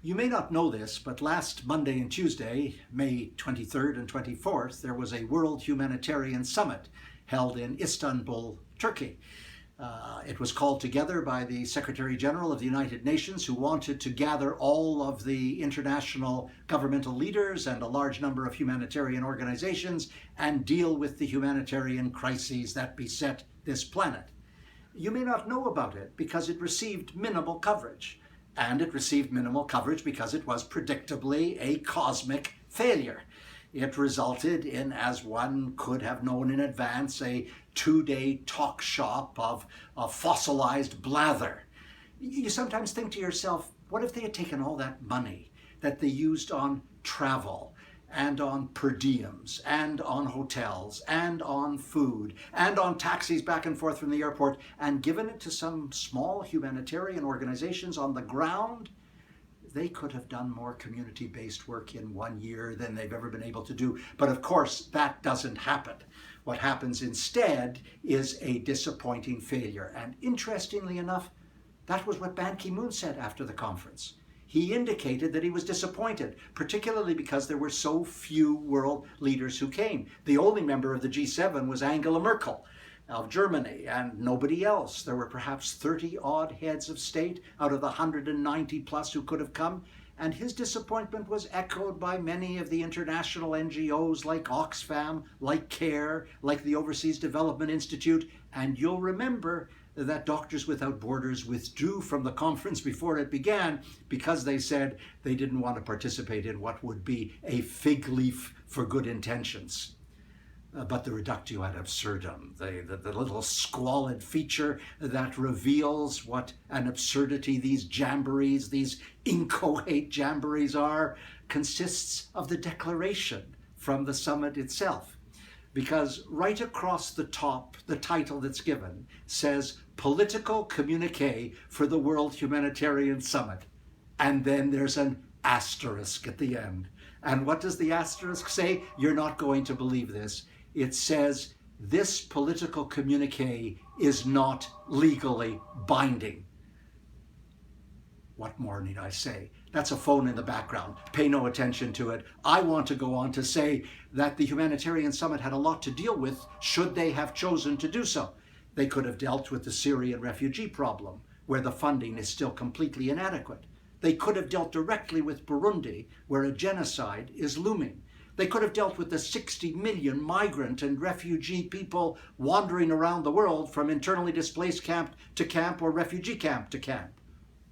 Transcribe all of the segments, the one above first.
You may not know this, but last Monday and Tuesday, May 23rd and 24th, there was a World Humanitarian Summit held in Istanbul, Turkey. It was called together by the Secretary General of the United Nations, who wanted to gather all of the international governmental leaders and a large number of humanitarian organizations and deal with the humanitarian crises that beset this planet. You may not know about it because it received minimal coverage. And it received minimal coverage because it was predictably a cosmic failure. It resulted in, as one could have known in advance, a two-day talk shop of fossilized blather. You sometimes think to yourself, what if they had taken all that money that they used on travel and on per diems and on hotels and on food and on taxis back and forth from the airport and given it to some small humanitarian organizations on the ground? They could have done more community-based work in 1 year than they've ever been able to do. But of course, that doesn't happen. What happens instead is a disappointing failure. And interestingly enough, that was what Ban Ki-moon said after the conference. He indicated that he was disappointed, particularly because there were so few world leaders who came. The only member of the G7 was Angela Merkel of Germany, and nobody else. There were perhaps 30-odd heads of state out of the 190 plus who could have come, and his disappointment was echoed by many of the international NGOs like Oxfam, like CARE, like the Overseas Development Institute, and you'll remember that Doctors Without Borders withdrew from the conference before it began because they said they didn't want to participate in what would be a fig leaf for good intentions. But the reductio ad absurdum, the little squalid feature that reveals what an absurdity these jamborees, these inchoate jamborees are, consists of the declaration from the summit itself. Because right across the top, the title that's given says Political Communique for the World Humanitarian Summit. And then there's an asterisk at the end. And what does the asterisk say? You're not going to believe this. It says, this political communique is not legally binding. What more need I say? That's a phone in the background. Pay no attention to it. I want to go on to say that the Humanitarian Summit had a lot to deal with should they have chosen to do so. They could have dealt with the Syrian refugee problem, where the funding is still completely inadequate. They could have dealt directly with Burundi, where a genocide is looming. They could have dealt with the 60 million migrant and refugee people wandering around the world from internally displaced camp to camp or refugee camp to camp.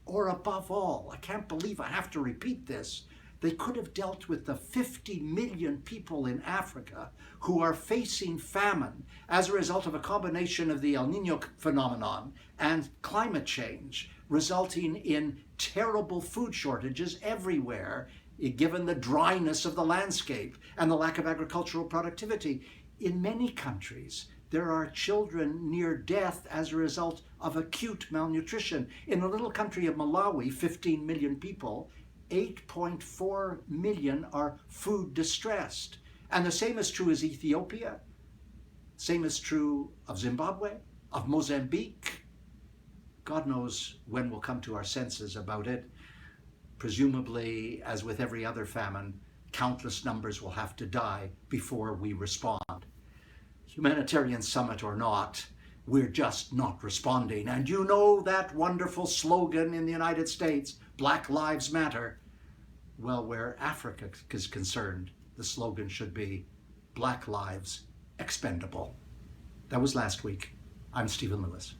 Or above all, I can't believe I have to repeat this, they could have dealt with the 50 million people in Africa who are facing famine as a result of a combination of the El Niño phenomenon and climate change, resulting in terrible food shortages everywhere, given the dryness of the landscape and the lack of agricultural productivity. In many countries, there are children near death as a result of acute malnutrition. In the little country of Malawi, 15 million people, 8.4 million are food distressed. And the same is true as Ethiopia. Same is true of Zimbabwe, of Mozambique. God knows when we'll come to our senses about it. Presumably, as with every other famine, countless numbers will have to die before we respond. Humanitarian summit or not, we're just not responding. And you know that wonderful slogan in the United States, Black Lives Matter. Well, where Africa is concerned, the slogan should be Black Lives Expendable. That was last week. I'm Stephen Lewis.